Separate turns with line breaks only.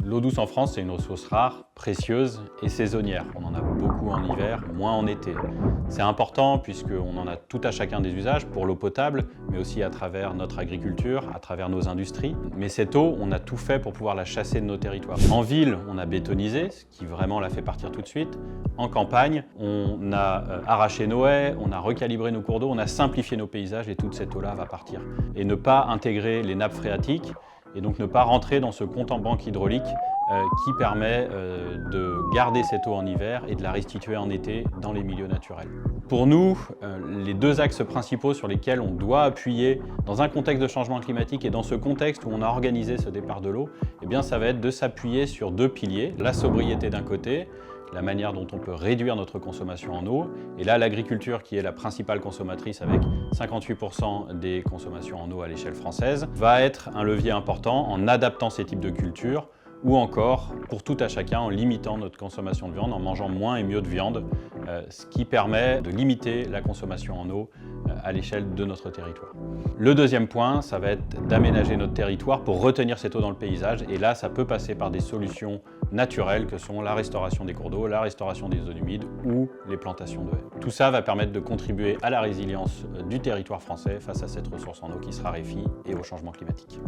L'eau douce en France, c'est une ressource rare, précieuse et saisonnière. On en a beaucoup en hiver, moins en été. C'est important puisqu'on en a tout à chacun des usages pour l'eau potable, mais aussi à travers notre agriculture, à travers nos industries. Mais cette eau, on a tout fait pour pouvoir la chasser de nos territoires. En ville, on a bétonisé, ce qui vraiment la fait partir tout de suite. En campagne, on a arraché nos haies, on a recalibré nos cours d'eau, on a simplifié nos paysages et toute cette eau-là va partir. Et ne pas intégrer les nappes phréatiques, et donc ne pas rentrer dans ce compte en banque hydraulique qui permet de garder cette eau en hiver et de la restituer en été dans les milieux naturels. Pour nous, les deux axes principaux sur lesquels on doit appuyer dans un contexte de changement climatique et dans ce contexte où on a organisé ce départ de l'eau, eh bien, ça va être de s'appuyer sur deux piliers, la sobriété d'un côté, la manière dont on peut réduire notre consommation en eau. Et là, l'agriculture, qui est la principale consommatrice avec 58% des consommations en eau à l'échelle française, va être un levier important en adaptant ces types de cultures ou encore, pour tout à chacun, en limitant notre consommation de viande, en mangeant moins et mieux de viande, ce qui permet de limiter la consommation en eau à l'échelle de notre territoire. Le deuxième point, ça va être d'aménager notre territoire pour retenir cette eau dans le paysage. Et là, ça peut passer par des solutions naturelles que sont la restauration des cours d'eau, la restauration des zones humides ou les plantations de haies. Tout ça va permettre de contribuer à la résilience du territoire français face à cette ressource en eau qui se raréfie et au changement climatique.